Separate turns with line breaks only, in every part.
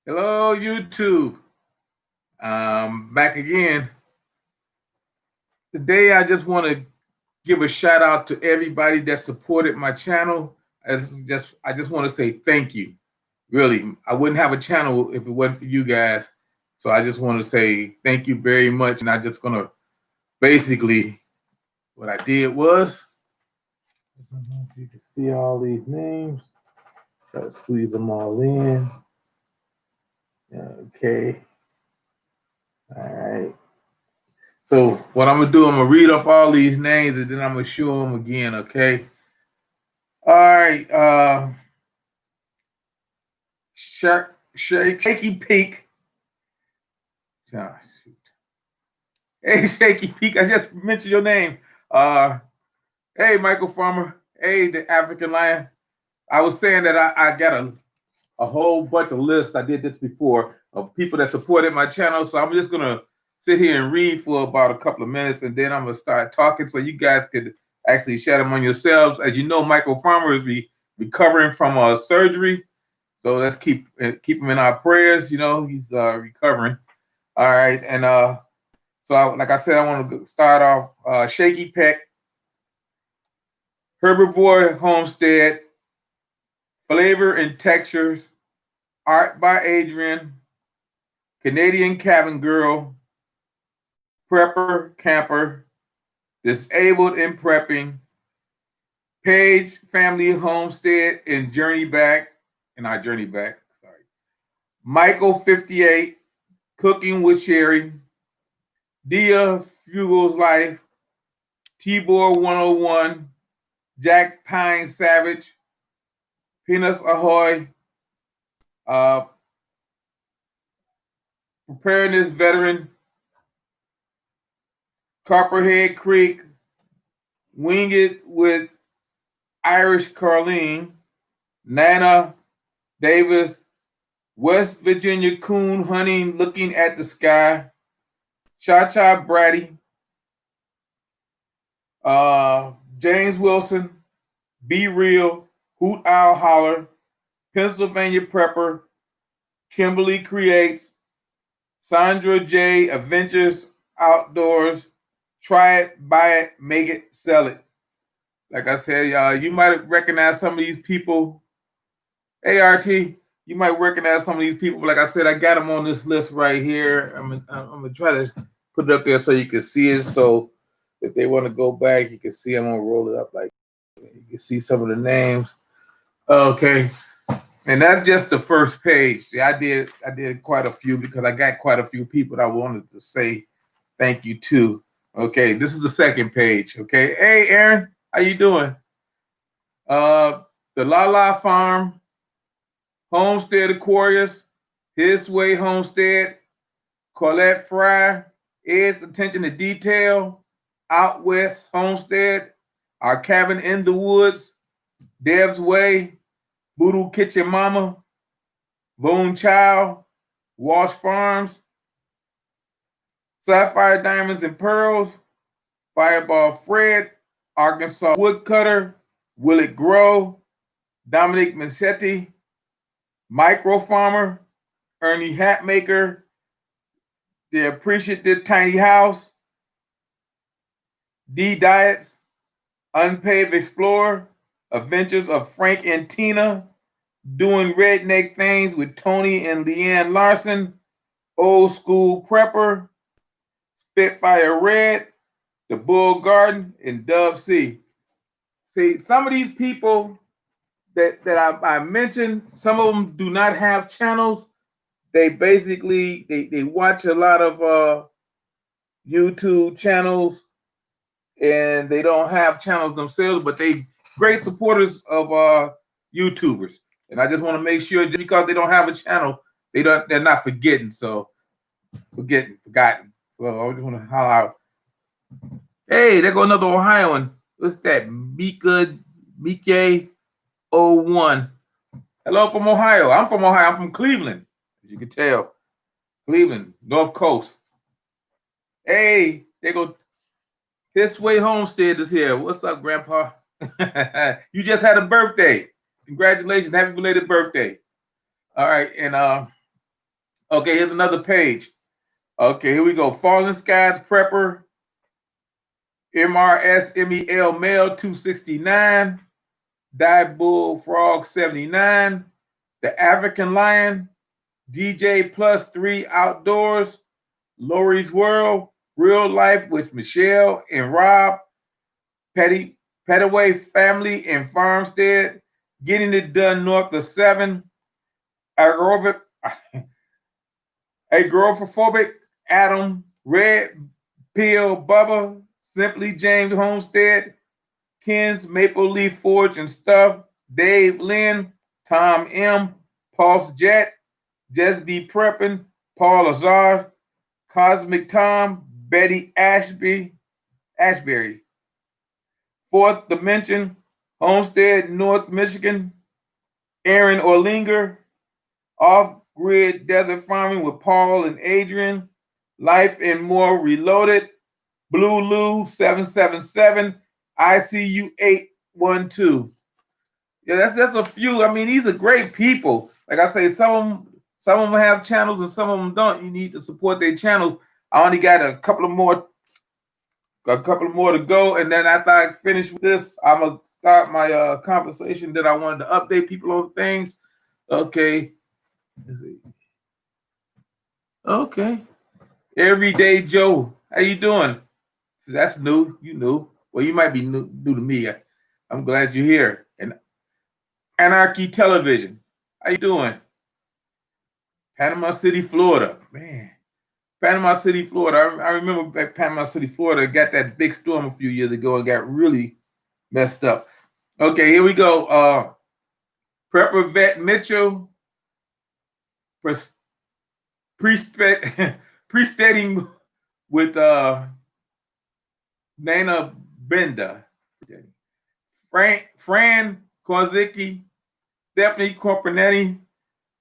Hello, YouTube. Back again. Today, I just want to give a shout out to everybody that supported my channel. I just want to say thank you. Really, I wouldn't have a channel if it wasn't for you guys. So I just want to say thank you very much. And I'm just gonna basically what I did was, I don't know if you can see all these names. Try to squeeze them all in. Okay. All right. So what I'm gonna do, I'm gonna read off all these names and then I'm gonna show them again. Okay. All right. Shaky Peak. Oh, shoot. Hey, Shaky Peak. I just mentioned your name. Hey, Michael Farmer. Hey, the African Lion. I was saying that I got a whole bunch of lists. I did this before of people that supported my channel. So I'm just gonna sit here and read for about a couple of minutes, and then I'm gonna start talking so you guys could actually share them on yourselves. As you know, Michael Farmer is recovering from surgery, so let's keep him in our prayers. You know, he's recovering. All right, and like I said, I want to start off Shaky Peck, Herbivore Homestead, Flavor and Textures, Art by Adrian, Canadian Cabin Girl, Prepper Camper, Disabled in Prepping, Page Family Homestead and Journey Back, sorry. Michael 58, Cooking with Sherry, Dia Fugal's Life, Tibor 101, Jack Pine Savage, Peanuts Ahoy, Preparedness Veteran, Copperhead Creek, Wing It with Irish Carleen, Nana Davis, West Virginia Coon Hunting Looking at the Sky, Cha-Cha Bratty, James Wilson, Be Real, Hoot Owl Holler, Pennsylvania Prepper, Kimberly Creates, Sandra J. Adventures Outdoors, Try It, Buy It, Make It, Sell It. Like I said, you might recognize some of these people. ART, you might recognize some of these people. Like I said, I got them on this list right here. I'm gonna try to put it up there so you can see it. So if they want to go back, you can see. I'm gonna roll it up like you can see some of the names. Okay. And that's just the first page. See, I did quite a few because I got quite a few people that I wanted to say thank you to. Okay, this is the second page. Okay, hey Aaron, how you doing? The La La Farm, Homestead Aquarius, His Way Homestead, Colette Fry, Ed's Attention to Detail, Out West Homestead, Our Cabin in the Woods, Deb's Way, Voodoo Kitchen Mama, Boone Child, Wash Farms, Sapphire Diamonds and Pearls, Fireball Fred, Arkansas Woodcutter, Will It Grow, Dominic Manchetti, Micro Farmer, Ernie Hatmaker, The Appreciative Tiny House, D Diets, Unpaved Explorer, Adventures of Frank and Tina, Doing Redneck Things with Tony and Leanne Larson, Old School Prepper, Spitfire Red, The Bull Garden, and Dove C. See, some of these people that I mentioned, some of them do not have channels. They basically they watch a lot of YouTube channels, and they don't have channels themselves, but they great supporters of YouTubers. And I just want to make sure just because they don't have a channel, they're not forgotten. So forgotten. So I just want to holler out. Hey, there go another Ohioan. What's that? Mike 01. Hello from Ohio. I'm from Ohio. I'm from Cleveland. As you can tell. Cleveland, North Coast. Hey, there go This Way Homestead is here. What's up, Grandpa? You just had a birthday. Congratulations. Happy belated birthday. All right. And Okay, here's another page. Okay, here we go. Fallen Skies Prepper, MRSMEL Male 269, Die Bull Frog 79, The African Lion, DJ Plus 3 Outdoors, Lori's World, Real Life with Michelle and Rob, Petaway Family and Farmstead, Getting It Done North of 7, Agoraphobic Adam, Red Pill Bubba, Simply James Homestead, Ken's Maple Leaf Forge and Stuff, Dave Lynn, Tom M, Pulse Jet, Just Be Preppin', Paul Azar, Cosmic Tom, Betty Ashbury, Fourth Dimension, Homestead, North Michigan, Aaron Orlinger, Off-Grid Desert Farming with Paul and Adrian, Life and More Reloaded, Blue Lou 777, ICU 812. Yeah, that's a few. I mean, these are great people. Like I say, some of them have channels and some of them don't. You need to support their channel. I only got a couple more to go, and then after I finish with this, I'm gonna start my conversation that I wanted to update people on things. Okay. Okay. Everyday Joe, how you doing? So that's new. You new. Well, you might be new to me. I'm glad you're here. And Anarchy Television, how you doing? Panama City, Florida. Man, Panama City, Florida. I remember back Panama City, Florida got that big storm a few years ago and got really messed up. Okay, here we go. Prepper Vet Mitchell, pre-stating with Nana Benda, Fran Korzicki, Stephanie Corponetti,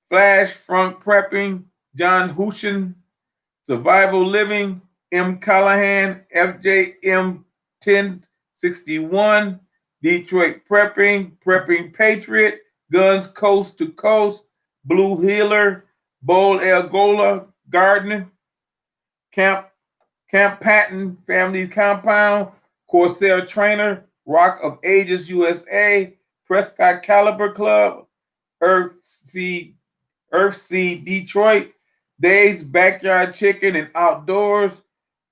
Flash Front Prepping, John Hushin, Survival Living, M. Callahan, FJM 1061, Detroit Prepping Patriot, Guns Coast to Coast, Blue Healer, Bowl El Gola, Gardener, Camp Patton, Families Compound, Corsair Trainer, Rock of Ages USA, Prescott Caliber Club, Earthseed Detroit, Dave's Backyard Chicken and Outdoors,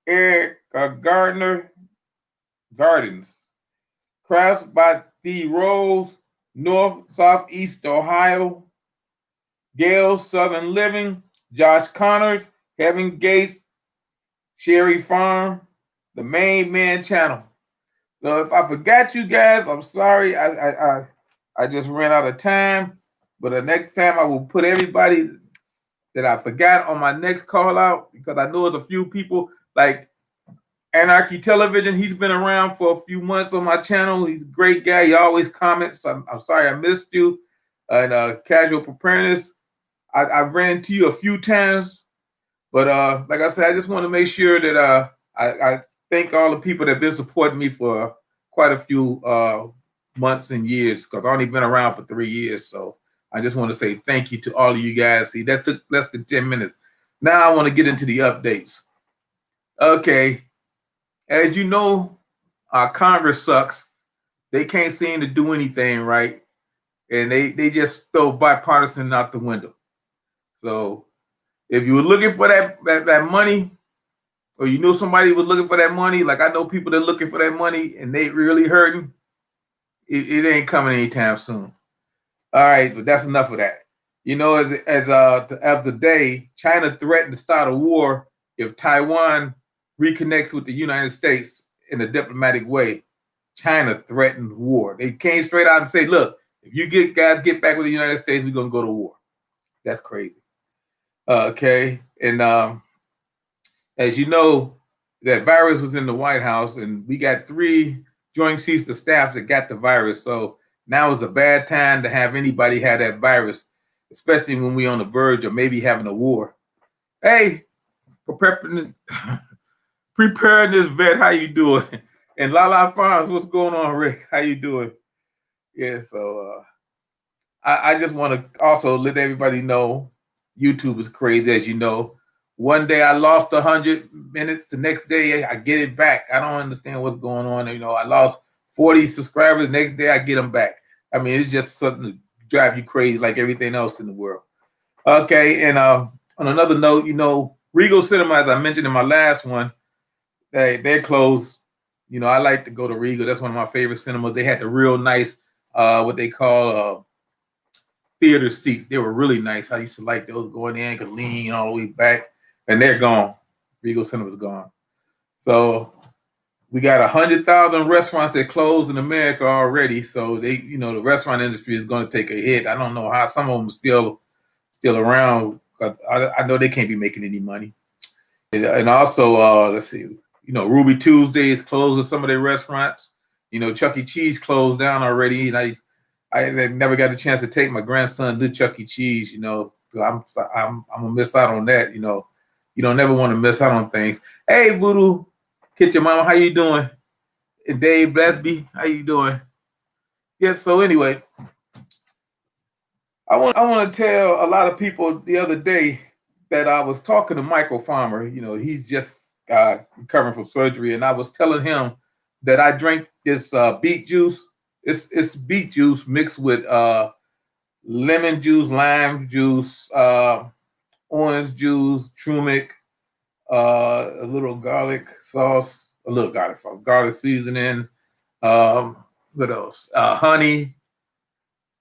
Eric Gardens, Crafts by the Rose, North Southeast Ohio, Gale's Southern Living, Josh Connors, Heaven Gates, Sherry Farm, the Main Man Channel. So if I forgot you guys, I'm sorry. I just ran out of time. But the next time I will put everybody that I forgot on my next call out, because I know there's a few people like Anarchy Television. He's been around for a few months on my channel. He's a great guy. He always comments. I'm sorry I missed you. And Casual Preparedness, I ran into you a few times. But like I said, I just want to make sure that I thank all the people that have been supporting me for quite a few months and years, because I've only been around for 3 years. So I just want to say thank you to all of you guys. See, that took less than 10 minutes. Now I want to get into the updates. Okay. As you know, our Congress sucks. They can't seem to do anything right. And they just throw bipartisan out the window. So if you were looking for that money, or you know somebody was looking for that money, like I know people that are looking for that money and they really hurting, it ain't coming anytime soon. All right, but that's enough of that. You know, as of the day, China threatened to start a war if Taiwan reconnects with the United States in a diplomatic way. China threatened war. They came straight out and said, look, if you guys get back with the United States, we're going to go to war. That's crazy. Okay. And as you know, that virus was in the White House, and we got 3 Joint Chiefs of Staff that got the virus. So now is a bad time to have anybody have that virus, especially when we're on the verge of maybe having a war. Hey, preparedness vet, how you doing? And Lala Farms, what's going on, Rick? How you doing? Yeah, so I just want to also let everybody know YouTube is crazy, as you know. One day I lost 100 minutes. The next day I get it back. I don't understand what's going on. I lost 40 subscribers. Next day I get them back. I mean, it's just something to drive you crazy like everything else in the world. Okay, and on another note, Regal Cinema, as I mentioned in my last one, they're closed. I like to go to Regal. That's one of my favorite cinemas. They had the real nice, what they call theater seats. They were really nice. I used to like those, going in, could lean all the way back, and they're gone. Regal Cinema's gone. So we got 100,000 restaurants that closed in America already. So the restaurant industry is going to take a hit. I don't know how some of them still around, because I know they can't be making any money. And also, let's see, Ruby Tuesdays closed some of their restaurants. Chuck E. Cheese closed down already, and I never got a chance to take my grandson to Chuck E. Cheese. I'm gonna miss out on that. You don't never want to miss out on things. Hey, Voodoo Kitchen Mama, how you doing? And Dave Blesby, how you doing? Yeah. So anyway, I want to tell a lot of people the other day that I was talking to Michael Farmer. He's just recovering from surgery, and I was telling him that I drank this beet juice. It's beet juice mixed with lemon juice, lime juice, orange juice, turmeric, a little garlic sauce, garlic seasoning. What else? Honey.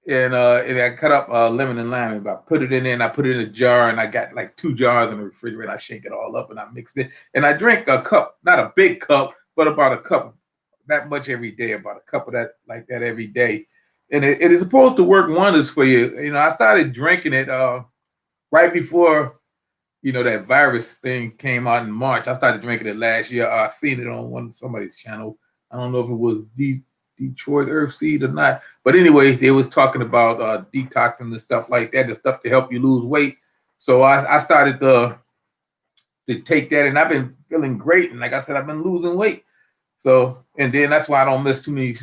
And I cut up lemon and lime, and I put it in there, and I put it in a jar, and I got like 2 jars in the refrigerator. I shake it all up, and I mixed it, and I drink a cup, not a big cup, but about a cup, that much every day, about a cup of that, like that every day. And it is supposed to work wonders for you. I started drinking it right before, that virus thing came out in March. I started drinking it last year. I seen it on somebody's channel. I don't know if it was Detroit Earthseed or not, but anyway, they was talking about detoxing and stuff like that, the stuff to help you lose weight. So I started to take that, and I've been feeling great. And like I said, I've been losing weight. So, and then that's why I don't miss too many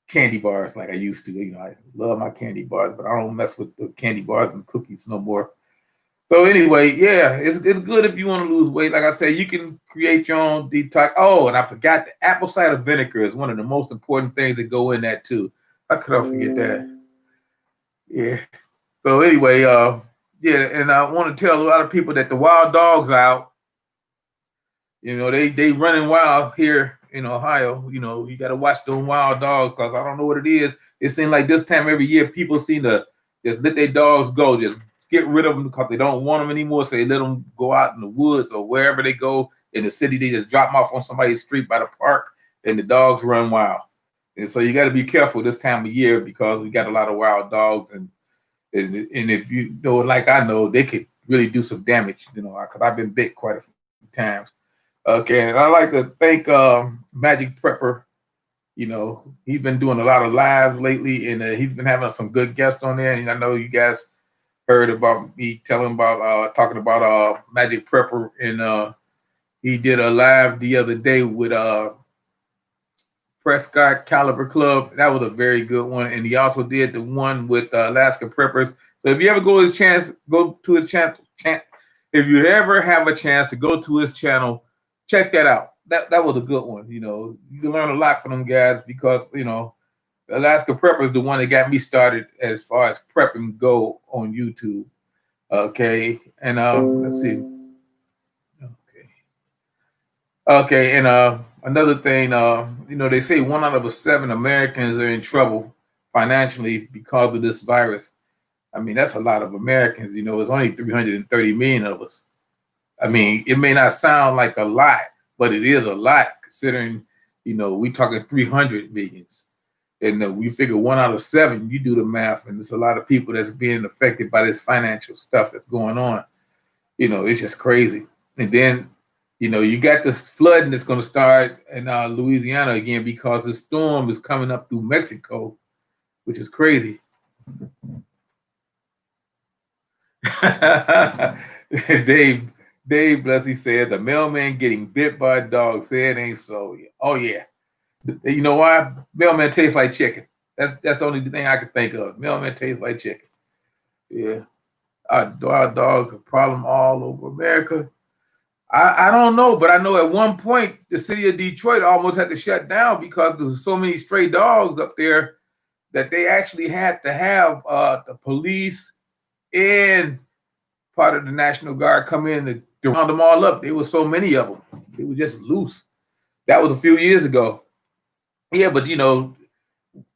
candy bars like I used to. I love my candy bars, but I don't mess with the candy bars and cookies no more. So anyway, yeah, it's good if you want to lose weight. Like I said, you can create your own detox. Oh, and I forgot, the apple cider vinegar is one of the most important things that go in that too. I could forget that. Yeah. So anyway, yeah, and I want to tell a lot of people that the wild dogs out. They running wild here in Ohio. You got to watch those wild dogs, because I don't know what it is. It seems like this time every year people seem to just let their dogs go, just get rid of them because they don't want them anymore. So they let them go out in the woods or wherever they go in the city. They just drop them off on somebody's street by the park, and the dogs run wild. And so you got to be careful this time of year, because we got a lot of wild dogs, and if you know, like I know, they could really do some damage. Because I've been bit quite a few times. Okay, and I like to thank Magic Prepper. He's been doing a lot of lives lately, and he's been having some good guests on there. And I know you guys heard about me talking about Magic Prepper, and he did a live the other day with Prescott Caliber Club. That was a very good one, and he also did the one with Alaska Preppers. So if you ever go to his channel. If you ever have a chance to go to his channel, check that out. That was a good one. You can learn a lot from them guys, because Alaska Prepper is the one that got me started as far as prepping go on YouTube. Okay, and let's see. Okay, and another thing, they say 1 out of 7 Americans are in trouble financially because of this virus. I mean, that's a lot of Americans. It's only 330 million of us. I mean, it may not sound like a lot, but it is a lot, considering, we talking 300 millions. And we figure 1 out of 7, you do the math, and there's a lot of people that's being affected by this financial stuff that's going on. It's just crazy. And then, you got this flooding that's going to start in Louisiana again, because the storm is coming up through Mexico, which is crazy. Dave Blessy says, a mailman getting bit by a dog. Say it ain't so. Oh yeah. You know why? Mailman tastes like chicken. That's the only thing I can think of. Mailman tastes like chicken. Yeah. Our dogs a problem all over America. I don't know, but I know at one point the city of Detroit almost had to shut down because there was so many stray dogs up there that they actually had to have the police and part of the National Guard come in to round them all up. There were so many of them. They were just loose. That was a few years ago. Yeah, but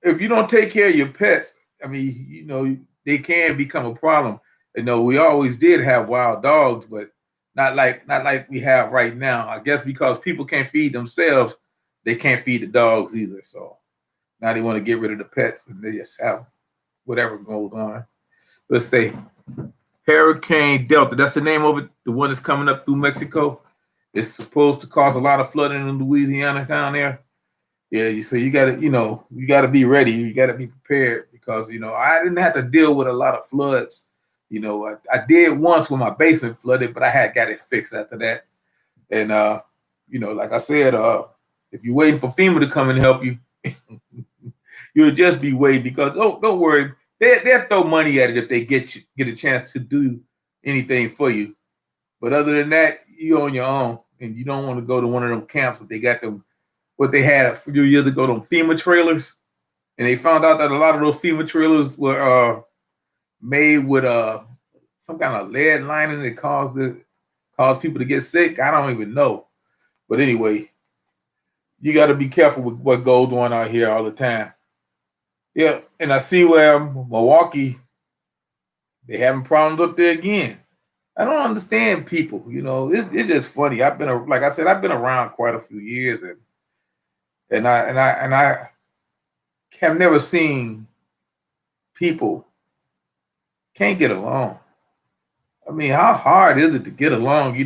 if you don't take care of your pets, I mean, they can become a problem. We always did have wild dogs, but not like we have right now. I guess because people can't feed themselves, they can't feed the dogs either. So now they want to get rid of the pets and they just have whatever goes on. Let's say Hurricane Delta. That's the name of it. The one that's coming up through Mexico. It's supposed to cause a lot of flooding in Louisiana down there. Yeah, so you gotta be ready. You gotta be prepared because I didn't have to deal with a lot of floods. I did once when my basement flooded, but I got it fixed after that. And like I said, if you're waiting for FEMA to come and help you, you'll just be waiting because don't worry, they'll throw money at it if they get a chance to do anything for you. But other than that, you're on your own, and you don't want to go to one of them camps if they got them. What they had a few years ago, them FEMA trailers, and they found out that a lot of those FEMA trailers were made with some kind of lead lining that caused people to get sick. I don't even know, but anyway, you got to be careful with what goes on out here all the time. Yeah, and I see where Milwaukee, they having problems up there again. I don't understand people. It's just funny. Like I said, I've been around quite a few years, and I have never seen people can't get along. I mean, how hard is it to get along?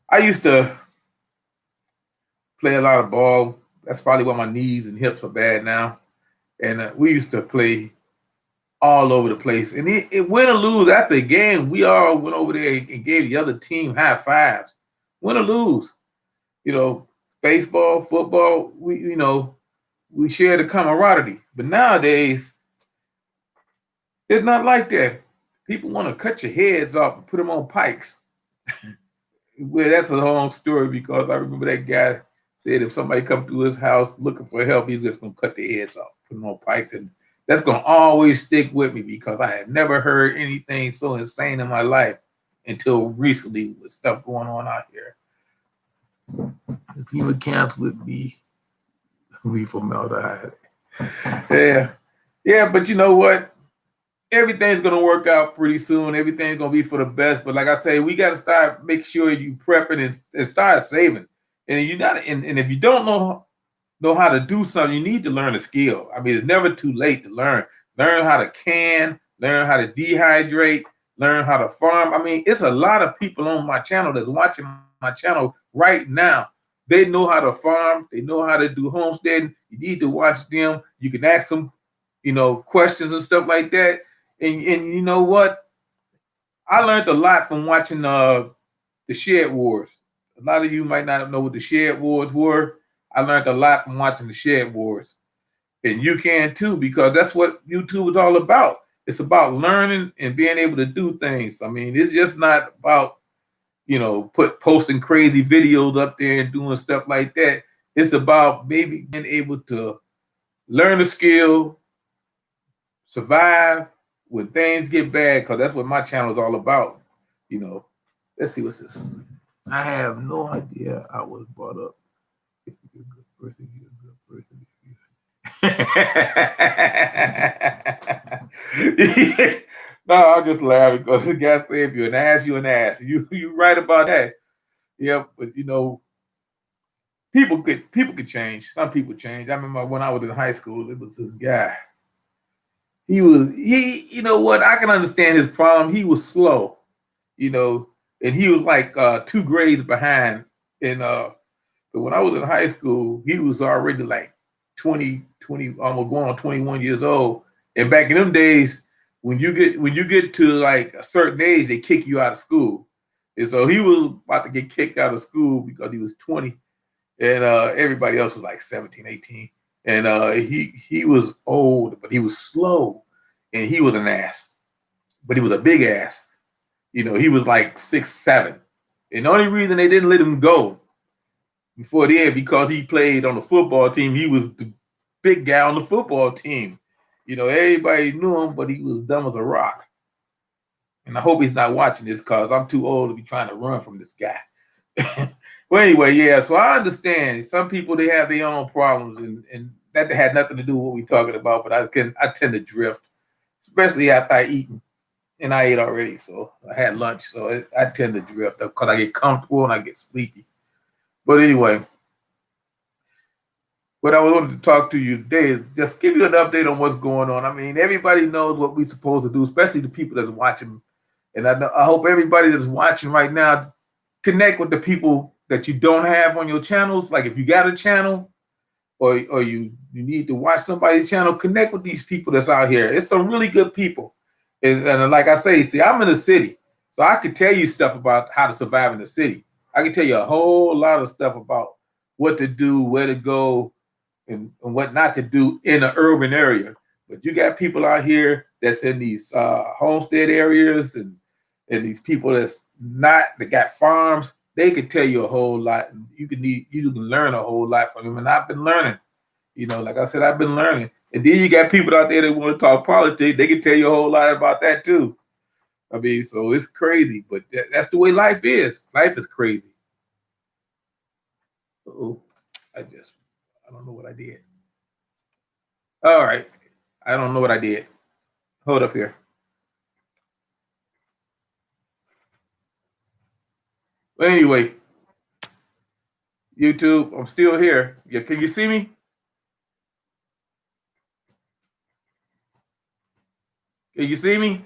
I used to play a lot of ball. That's probably why my knees and hips are bad now. And we used to play all over the place. And it win or lose after a game, we all went over there and gave the other team high fives. Win or lose. Baseball, football, we share the camaraderie. But nowadays, it's not like that. People want to cut your heads off and put them on pikes. Well, that's a long story because I remember that guy said if somebody come through his house looking for help, he's just going to cut their heads off, put them on pikes. And that's going to always stick with me because I had never heard anything so insane in my life until recently with stuff going on out here. If you were camps with me, formaldehyde. Yeah, but you know what? Everything's gonna work out pretty soon. Everything's gonna be for the best. But like I say, we gotta start make sure you prepping and start saving. And and if you don't know how to do something, you need to learn a skill. I mean, it's never too late to learn. Learn how to can, learn how to dehydrate, learn how to farm. I mean, it's a lot of people on my channel that's watching my channel right now. They know how to farm. They know how to do homesteading. You need to watch them. You can ask them, questions and stuff like that. And you know what? I learned a lot from watching the Shed Wars. A lot of you might not know what the Shed Wars were. I learned a lot from watching the Shed Wars. And you can too, because that's what YouTube is all about. It's about learning and being able to do things. I mean, it's just not about, posting crazy videos up there and doing stuff like that. It's about maybe being able to learn a skill, survive when things get bad, because that's what my channel is all about. Let's see what's this. I have no idea I was brought up. If you're a good person, you're a good person. No, I'm just laughing because the guy said if you're an ass, you're an ass. You right about that. Yeah, but people could change. Some people change. I remember when I was in high school, it was this guy. He you know what? I can understand his problem. He was slow, and he was like 2 grades behind. And but when I was in high school, he was already like 20, almost going on 21 years old. And back in them days, when you get to like a certain age, they kick you out of school. And so he was about to get kicked out of school because he was 20, and everybody else was like 17, 18. And he was old, but he was slow, and he was an ass, but he was a big ass. He was like 6'7". And the only reason they didn't let him go before then because he played on the football team. He was the big guy on the football team. Everybody knew him, but he was dumb as a rock. And I hope he's not watching this because I'm too old to be trying to run from this guy. Well, anyway, yeah. So I understand some people, they have their own problems, and that had nothing to do with what we're talking about. But I tend to drift, especially after I eat, and I ate already, so I had lunch. So I tend to drift because I get comfortable and I get sleepy. But anyway, what I wanted to talk to you today is just give you an update on what's going on. I mean, everybody knows what we're supposed to do, especially the people that's watching. And I hope everybody that's watching right now connect with the people that you don't have on your channels. Like if you got a channel or you need to watch somebody's channel, connect with these people that's out here. It's some really good people. And like I say, see, I'm in the city, so I can tell you stuff about how to survive in the city. I can tell you a whole lot of stuff about what to do, where to go, and what not to do in an urban area. But you got people out here that's in these homestead areas and these people that got farms. They could tell you a whole lot. And you can learn a whole lot from them. And I've been learning. Like I said, I've been learning. And then you got people out there that want to talk politics. They can tell you a whole lot about that too. I mean, so it's crazy, but that's the way life is. Life is crazy. Uh-oh. I don't know what I did. All right. I don't know what I did. Hold up here. But anyway, YouTube, I'm still here. Yeah, can you see me? Can you see me?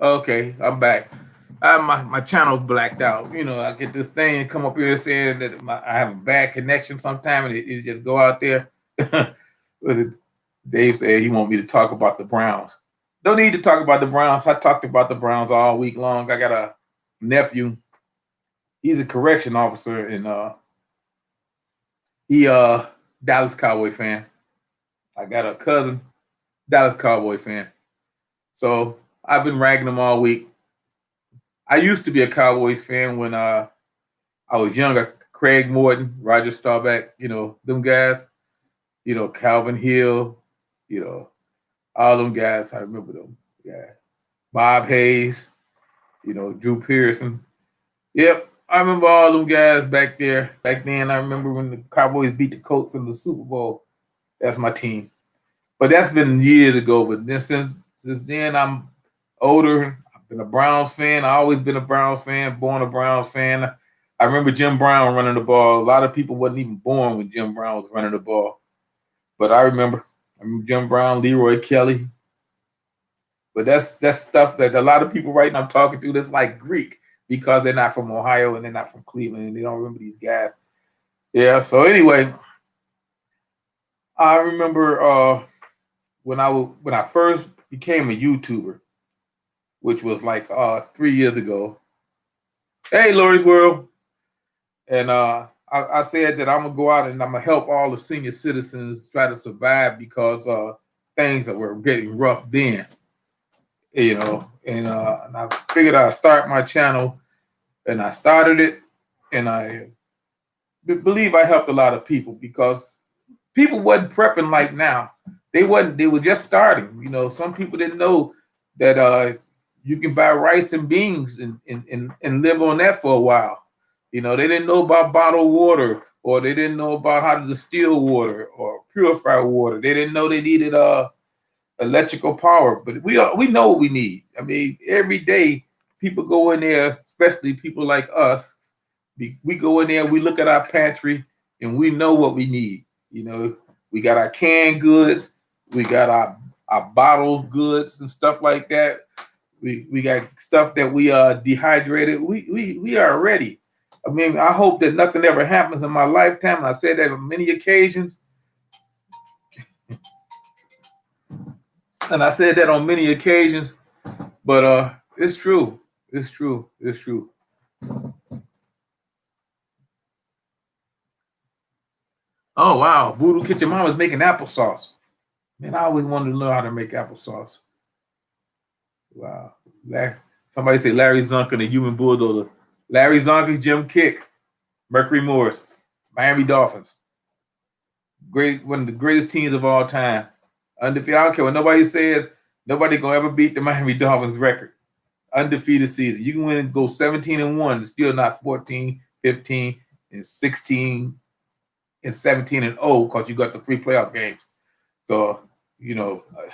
Okay, I'm back. My channel blacked out. I get this thing come up here saying that I have a bad connection sometime, and it just go out there. Dave said he want me to talk about the Browns. Don't need to talk about the Browns. I talked about the Browns all week long. I got a nephew. He's a correction officer, and he Dallas Cowboy fan. I got a cousin, Dallas Cowboy fan. So I've been ragging him all week. I used to be a Cowboys fan when I was younger. Craig Morton, Roger Staubach, them guys, Calvin Hill, all them guys. I remember them. Yeah. Bob Hayes, Drew Pearson. Yep, I remember all them guys back there. Back then, I remember when the Cowboys beat the Colts in the Super Bowl. That's my team. But that's been years ago. But then since then, I'm older. I've been a Browns fan. I always been a Browns fan, born a Browns fan. I remember Jim Brown running the ball. A lot of people wasn't even born when Jim Brown was running the ball. But I remember Jim Brown, Leroy Kelly. But that's stuff that a lot of people right now I'm talking to that's like Greek because they're not from Ohio and they're not from Cleveland and they don't remember these guys. Yeah, so anyway, I remember when I first became a YouTuber, which was like 3 years ago. Hey, Lori's World. And I said that I'm going to go out and I'm going to help all the senior citizens try to survive because things that were getting rough then, and I figured I'd start my channel, and I started it, and I believe I helped a lot of people because people wasn't prepping like now. They were just starting. Some people didn't know that you can buy rice and beans and live on that for a while. They didn't know about bottled water, or they didn't know about how to distill water or purify water. They didn't know they needed electrical power, but we know what we need. I mean, every day people go in there, especially people like us. We go in there, we look at our pantry, and we know what we need. We got our canned goods, we got our bottled goods and stuff like that. We got stuff that we dehydrated. We are ready. I mean, I hope that nothing ever happens in my lifetime. And I said that on many occasions. And I said that on many occasions, but it's true. It's true. It's true. Oh, wow. Voodoo Kitchen Mama's making applesauce. Man, I always wanted to learn how to make applesauce. Wow. Somebody say Larry Zonk and the Human Bulldozer. Larry Zonk, Jim Kick, Mercury Morris, Miami Dolphins. One of the greatest teams of all time. Undefeated. I don't care what nobody says. Nobody gonna ever beat the Miami Dolphins record. Undefeated season. You can win, go 17-1, still not 14, 15, and 16, and 17-0 because you got the 3 playoff games. So,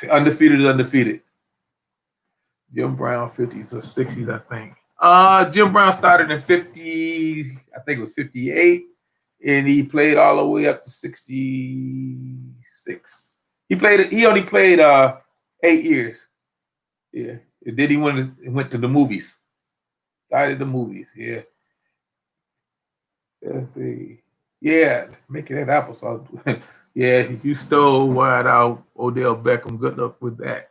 undefeated is undefeated. Jim Brown, 50s or 60s, I think. Jim Brown started in 50, I think it was 58, and he played all the way up to 66. He only played 8 years. Yeah. And then he went to the movies. Started the movies, yeah. Let's see. Yeah, making that applesauce. Yeah, you stole wide out Odell Beckham. Good luck with that.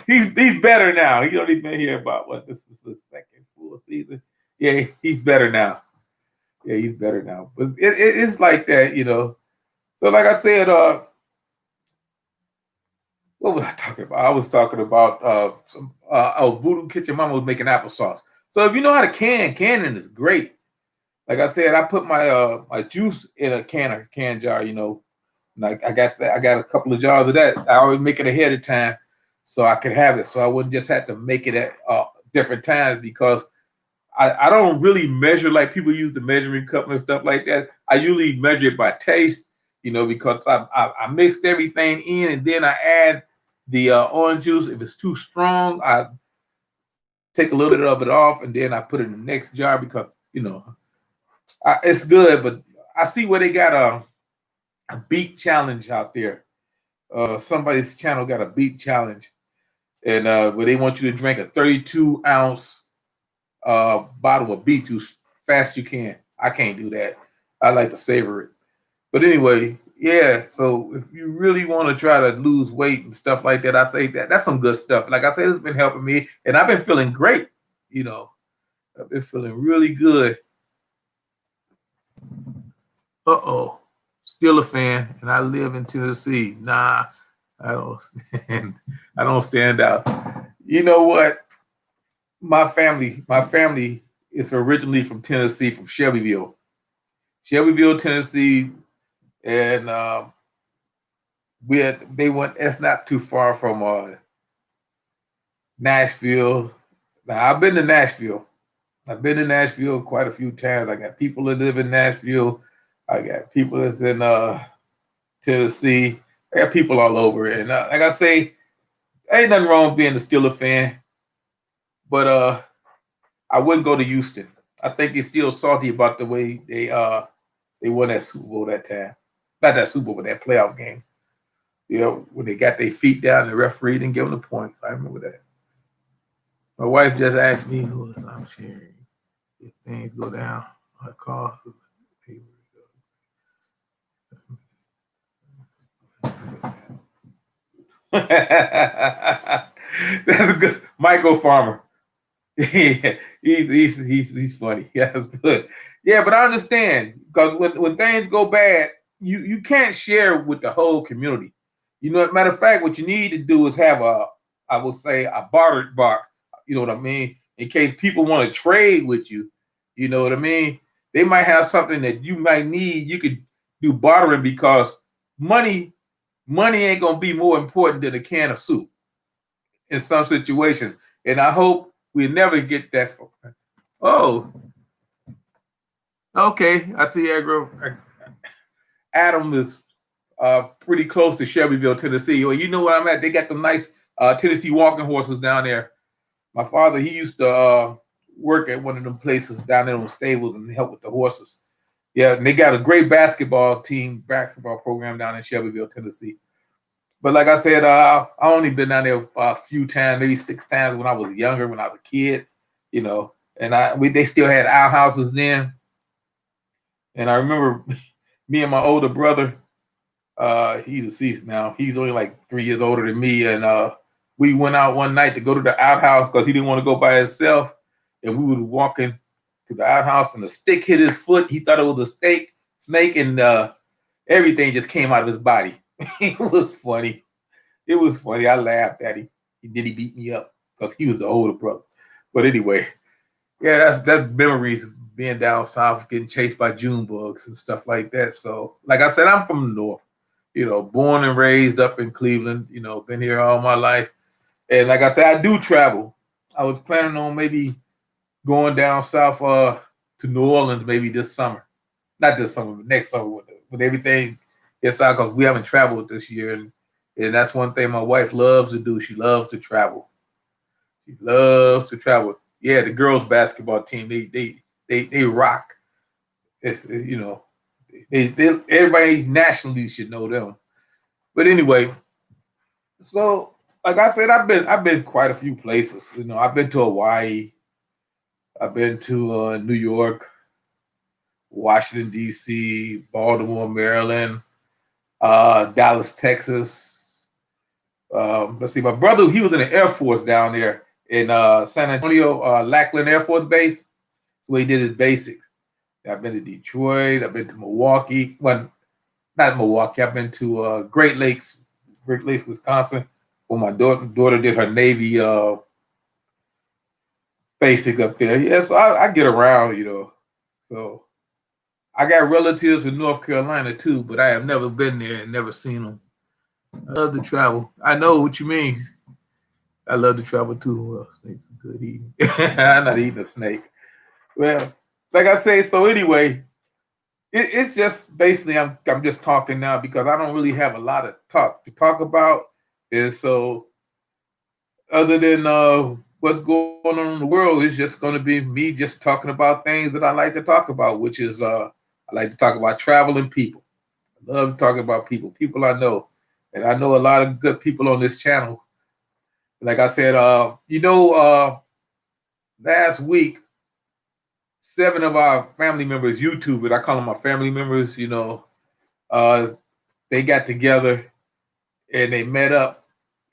He's better now. He's only been here about this is the second full season. Yeah, he's better now. Yeah, he's better now. But it's like that, So like I said, what was I talking about? I was talking about Voodoo Kitchen Mama was making applesauce. So if you know how to canning is great. Like I said, I put my my juice in a can jar, Like I got a couple of jars of that. I always make it ahead of time so I could have it. So I wouldn't just have to make it at different times because I don't really measure like people use the measuring cup and stuff like that. I usually measure it by taste, because I mixed everything in and then I add the orange juice. If it's too strong, I take a little bit of it off and then I put it in the next jar because, it's good. But I see where they got a beat challenge out there. Somebody's channel got a beat challenge, and where they want you to drink a 32-ounce bottle of beet juice fast you can. I can't do that. I like to savor it. But anyway, yeah. So if you really want to try to lose weight and stuff like that, I say that's some good stuff. Like I said, it's been helping me, and I've been feeling great. I've been feeling really good. Still a fan, and I live in Tennessee. Nah, I don't stand out. You know what? My family is originally from Tennessee, from Shelbyville, Tennessee, and it's not too far from Nashville. Now I've been to Nashville. Quite a few times. I got people that live in Nashville. I got people that's in Tennessee. I got people all over. And like I say, ain't nothing wrong with being a Steeler fan. But I wouldn't go to Houston. I think they're still salty about the way they won that Super Bowl that time. Not that Super Bowl, but that playoff game. When they got their feet down, the referee didn't give them the points. I remember that. My wife just asked me who I'm sharing. If things go down, I call. That's a good Michael Farmer. Yeah, he's funny. Yeah, that's good. Yeah, but I understand because when things go bad, you can't share with the whole community. Matter of fact, what you need to do is have I would say a barter box. You know what I mean? In case people want to trade with you, you know what I mean? They might have something that you might need. You could do bartering because money ain't gonna be more important than a can of soup in some situations. And I hope we never get that far. Oh, okay. I see Adam is pretty close to Shelbyville, Tennessee. Well, you know where I'm at. They got the nice Tennessee walking horses down there. My father, he used to work at one of them places down there on the stables and help with the horses. Yeah, and they got a great basketball program down in Shelbyville, Tennessee. But like I said, I only been down there a few times, maybe 6 times when I was younger, when I was a kid, and they still had outhouses then. And I remember me and my older brother, he's deceased now. He's only like 3 years older than me. And we went out one night to go to the outhouse because he didn't want to go by himself. And we were walking to the outhouse and the stick hit his foot. He thought it was a snake, and everything just came out of his body. It was funny. I laughed at him. He beat me up. because he was the older brother. But anyway, yeah, that's memories being down south, getting chased by June bugs and stuff like that. So, like I said, I'm from the north. Born and raised up in Cleveland. Been here all my life, and like I said, I do travel. I was planning on maybe going down south to New Orleans maybe this summer. Not this summer, but next summer with everything gets out because we haven't traveled this year. And that's one thing my wife loves to do. She loves to travel. She loves to travel. Yeah, the girls basketball team, they rock. It's they everybody nationally should know them. But anyway, so like I said, I've been quite a few places. I've been to Hawaii. I've been to New York, Washington, D.C., Baltimore, Maryland, Dallas, Texas. Let's see, my brother, he was in the Air Force down there in San Antonio, Lackland Air Force Base. So he did his basics. I've been to Detroit. I've been to Milwaukee. Well, not Milwaukee. I've been to Great Lakes, Wisconsin, where my daughter did her Navy basic up there. Yeah, so I get around, So I got relatives in North Carolina too, but I have never been there and never seen them. I love to travel. I know what you mean. I love to travel too. Well, snakes are good eating. I'm not eating a snake. Well, like I say, so anyway, it's just basically I'm just talking now because I don't really have a lot of to talk about. And so other than what's going on in the world, it's just going to be me just talking about things that I like to talk about, which is I like to talk about travel and people. I love talking about people I know. And I know a lot of good people on this channel. Like I said, last week, 7 of our family members, YouTubers, I call them my family members, they got together and they met up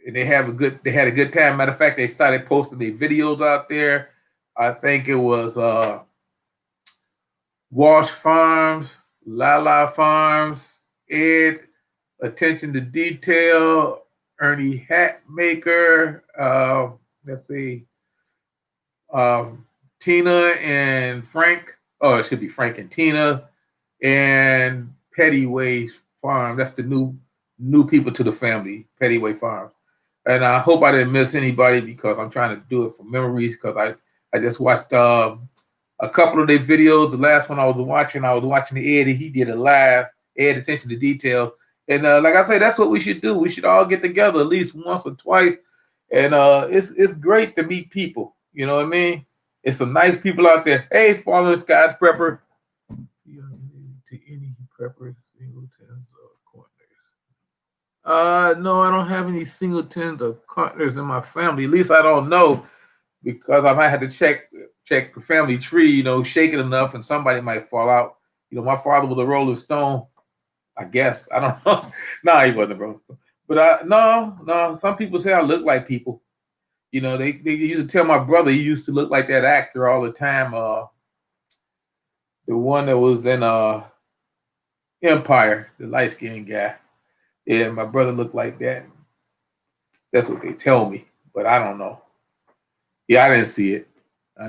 and they had a good time. Matter of fact, they started posting their videos out there. I think it was Wash Farms, Lala Farms, Ed, Attention to Detail, Ernie Hatmaker, let's see, Tina and Frank. Oh, it should be Frank and Tina, and Pettyway Farm. That's the new people to the family, Pettyway Farm. And I hope I didn't miss anybody because I'm trying to do it for memories because I just watched a couple of their videos. The last one I was watching the Ed. He did a live, Ed Attention to Detail. And like I say, that's what we should do. We should all get together at least once or twice. And it's great to meet people. You know what I mean? It's some nice people out there. Hey, Fallen Skies Prepper. To any prepper, singletons or corners. No, I don't have any singletons or corners in my family. At least I don't know because I might have to check the family tree, shake it enough and somebody might fall out. My father was a Rolling Stone. I guess. I don't know. No, he wasn't a Rolling Stone. But no. Some people say I look like people. They used to tell my brother he used to look like that actor all the time. The one that was in Empire, the light-skinned guy. Yeah, my brother looked like that. That's what they tell me, but I don't know. Yeah, I didn't see it. I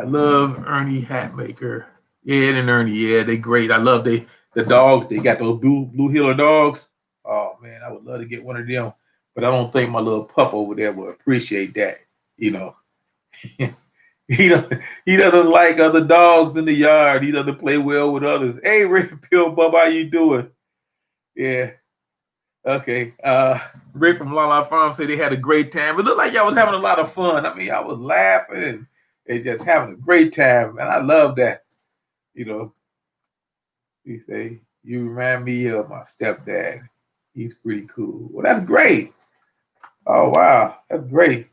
love Ernie Hatmaker. Ed and Ernie, yeah, they great. I love the dogs. They got those blue heeler dogs. Oh man, I would love to get one of them, but I don't think my little pup over there would appreciate that. He doesn't like other dogs in the yard. He doesn't play well with others. Hey, Red Pill Bub, how you doing? Yeah. Okay. Rick from Lala Farm said they had a great time. It looked like y'all was having a lot of fun. I mean, I was laughing and just having a great time, and I love that. He say, you remind me of my stepdad. He's pretty cool. Well, that's great. Oh, wow. That's great.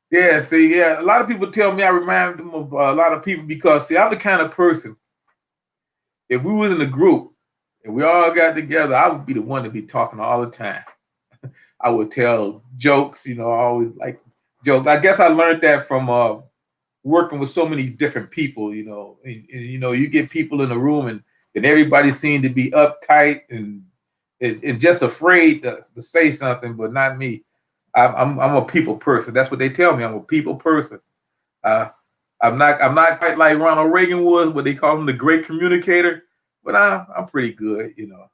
Yeah, see, a lot of people tell me I remind them of a lot of people because, see, I'm the kind of person, if we was in a group and we all got together, I would be the one to be talking all the time. I would tell jokes, I always like jokes. I guess I learned that from working with so many different people, and you get people in the room and everybody seemed to be uptight and and just afraid to say something, but not me. I'm a people person. That's what they tell me. I'm a people person. Uh, I'm not quite like Ronald Reagan was, but they call him the great communicator. But I'm pretty good, you know.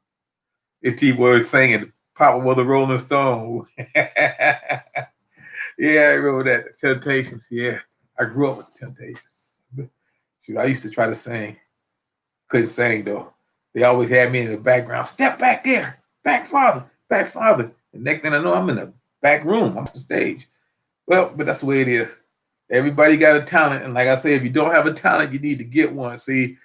If he were singing Papa was a Rolling Stone. Yeah, I remember that. The Temptations. Yeah. I grew up with the Temptations. Shoot, I used to try to sing. Couldn't sing though. They always had me in the background. Step back there. Back farther. Back farther. The next thing I know, I'm in the back room. I'm on the stage. Well, but that's the way it is. Everybody got a talent. And like I say, if you don't have a talent, you need to get one. See,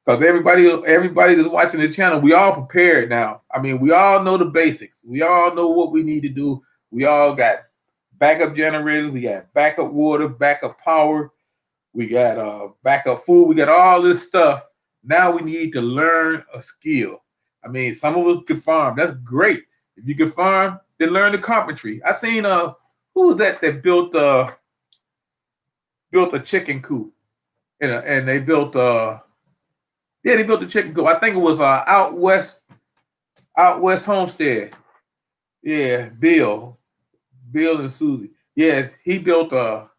because everybody that's watching the channel, we all prepared now. I mean, we all know the basics. We all know what we need to do. We all got backup generators. We got backup water, backup power. We got backup food. We got all this stuff. Now we need to learn a skill. I mean, some of us can farm. That's great. If you can farm, then learn the carpentry. I seen who was that built a chicken coop, and they built they built the chicken coop. I think it was out west homestead. Yeah, Bill and Susie. Yeah, he built out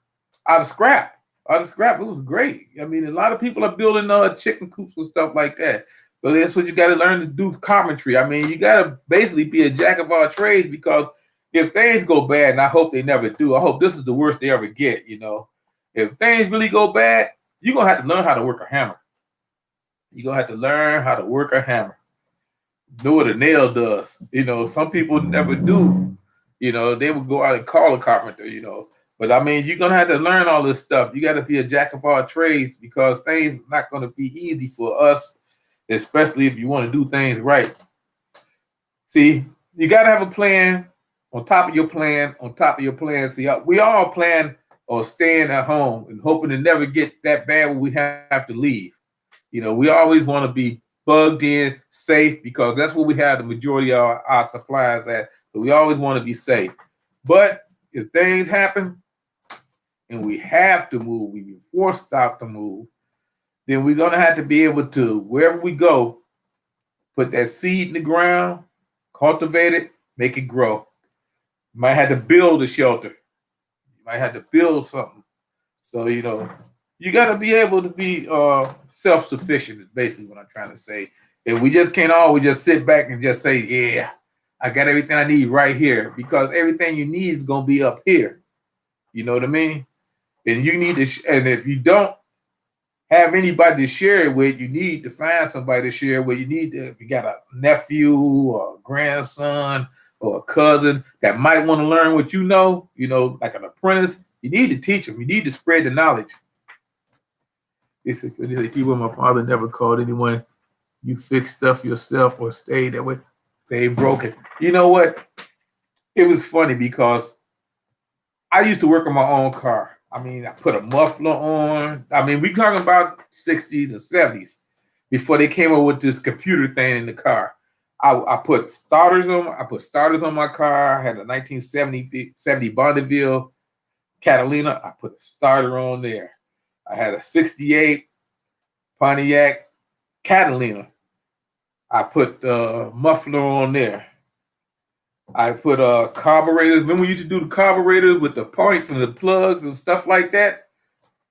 of scrap. Out of scrap, it was great. I mean, a lot of people are building chicken coops and stuff like that. So that's what you got to learn to do, carpentry. I mean, you got to basically be a jack of all trades, because if things go bad, and I hope they never do, I hope this is the worst they ever get, you know. If things really go bad, you're going to have to learn how to work a hammer. You're going to have to learn how to work a hammer. Know what a nail does. You know, some people never do. You know, they would go out and call a carpenter, you know. But I mean, you're going to have to learn all this stuff. You got to be a jack of all trades, because things are not going to be easy for us, especially if you want to do things right. See, you got to have a plan on top of your plan, on top of your plan. See, we all plan on staying at home and hoping to never get that bad when we have to leave. You know, we always want to be bugged in, safe, because that's where we have the majority of our supplies at. So we always want to be safe. But if things happen and we have to move, we be forced out to move, then we're going to have to be able to, wherever we go, put that seed in the ground, cultivate it, make it grow. You might have to build a shelter. You might have to build something. So, you know, you got to be able to be self-sufficient is basically what I'm trying to say. And we just can't always just sit back and just say, yeah, I got everything I need right here, because everything you need is going to be up here. You know what I mean? And you need to, and if you don't have anybody to share it with, you need to find somebody to share it with. You need to, if you got a nephew or a grandson or a cousin that might want to learn what you know, like an apprentice, you need to teach them. You need to spread the knowledge. It's a keyword. My father never called anyone you fix stuff yourself or stay that way. Stay broken. You know what? It was funny because I used to work on my own car. I mean, I put a muffler on. I mean, we talking about 60s and 70s before they came up with this computer thing in the car. I put starters on. I put starters on my car. I had a 1970 Bonneville Catalina. I put a starter on there. I had a 68 Pontiac Catalina. I put muffler on there. I put carburetors. Remember we used to do the carburetors with the points and the plugs and stuff like that?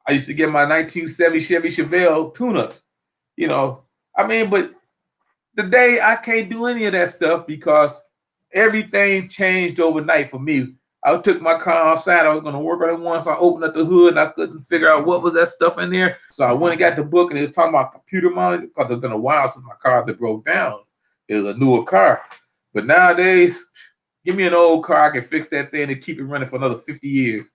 I used to get my 1970 Chevy Chevelle tune-ups. You know, I mean, but today I can't do any of that stuff because everything changed overnight for me. I took my car outside. I was going to work on it once. I opened up the hood and I couldn't figure out what was that stuff in there. So I went and got the book, and it was talking about computer monitor, because it's been a while since my car had broke down. It was a newer car. But nowadays, give me an old car, I can fix that thing and keep it running for another 50 years.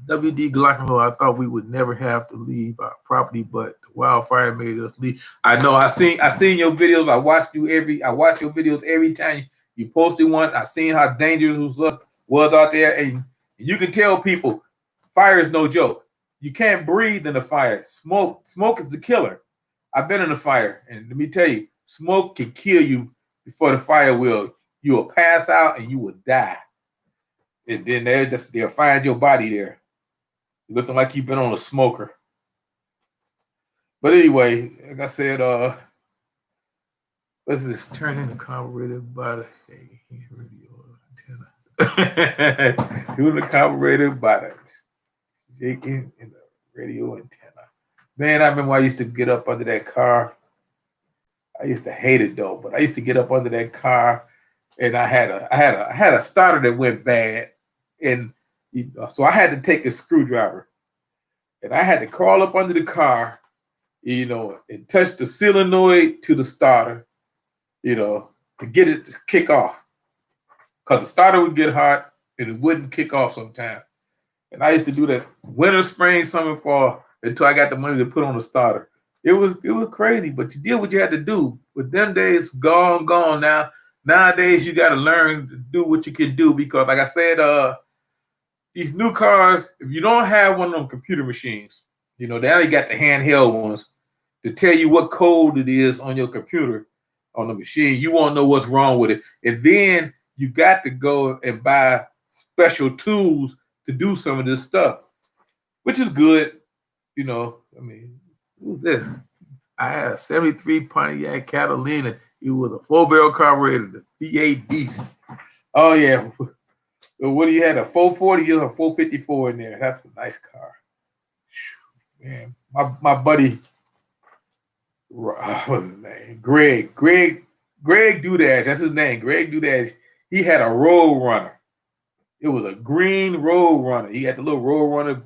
W.D. Glockenlow, I thought we would never have to leave our property, but the wildfire made us leave. I know. I seen your videos. I watch your videos every time you posted one. I seen how dangerous it was out there, and you can tell people fire is no joke. You can't breathe in a fire. Smoke is the killer. I've been in a fire, and let me tell you, smoke can kill you before the fire will. You will pass out and you will die. And then they'll find your body there, looking like you've been on a smoker. But anyway, like I said, What's this? Turning the carburetor by the radio antenna. Doing the carburetor by the shaking in the radio antenna. Man, I remember I used to get up under that car. I used to hate it though, but I used to get up under that car, and I had a starter that went bad, and so I had to take a screwdriver, and I had to crawl up under the car, and touch the solenoid to the starter, to get it to kick off, because the starter would get hot and it wouldn't kick off sometimes. And I used to do that winter, spring, summer, fall until I got the money to put on the starter. It was crazy, but you did what you had to do. But them days gone now. Nowadays you got to learn to do what you can do, because, like I said, these new cars, if you don't have one of them computer machines, they only got the handheld ones to tell you what code it is on your computer, on the machine. You won't know what's wrong with it, and then you got to go and buy special tools to do some of this stuff, which is good. This. I had a 73 Pontiac Catalina. It was a 4-barrel carburetor, the V8 Beast. Oh, yeah. What do you have? A 440 or a 454 in there? That's a nice car. Man, my buddy, what's his name? Greg Dudash. That's his name. Greg Dudash. He had a Road Runner. It was a green Road Runner. He had the little Road Runner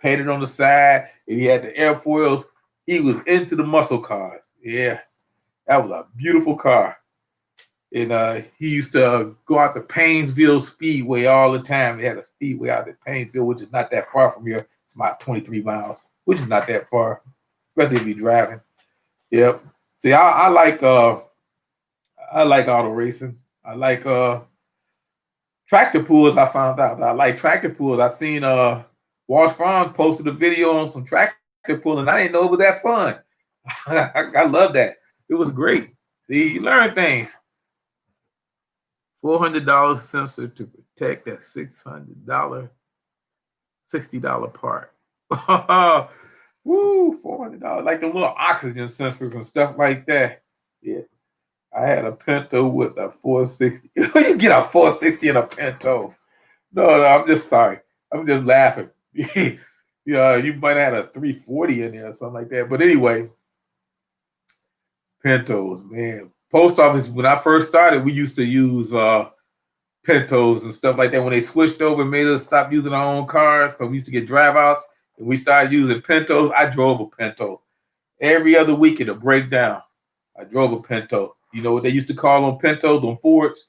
painted on the side, and he had the airfoils. He was into the muscle cars. Yeah, that was a beautiful car. And he used to go out to Painesville Speedway all the time. They had a speedway out at Painesville, which is not that far from here. It's about 23 miles, which is not that far, especially if you're driving. Yep. See, I like auto racing. I like tractor pulls. I found out I like tractor pulls. I seen Walsh Farms posted a video on some tractor pulling. I didn't know it was that fun. I love that. It was great. See, you learn things. $400 sensor to protect that $600, $60 part. Woo, $400. Like the little oxygen sensors and stuff like that. Yeah. I had a Pinto with a 460. You get a 460 in a Pinto. No, I'm just sorry. I'm just laughing. You might have had a 340 in there or something like that. But anyway, Pintos, man. Post office, when I first started, we used to use Pintos and stuff like that. When they switched over and made us stop using our own cars, because we used to get drive outs, and we started using Pintos. I drove a Pinto. Every other week it'll break down. I drove a Pinto. You know what they used to call on Pintos, on Fords?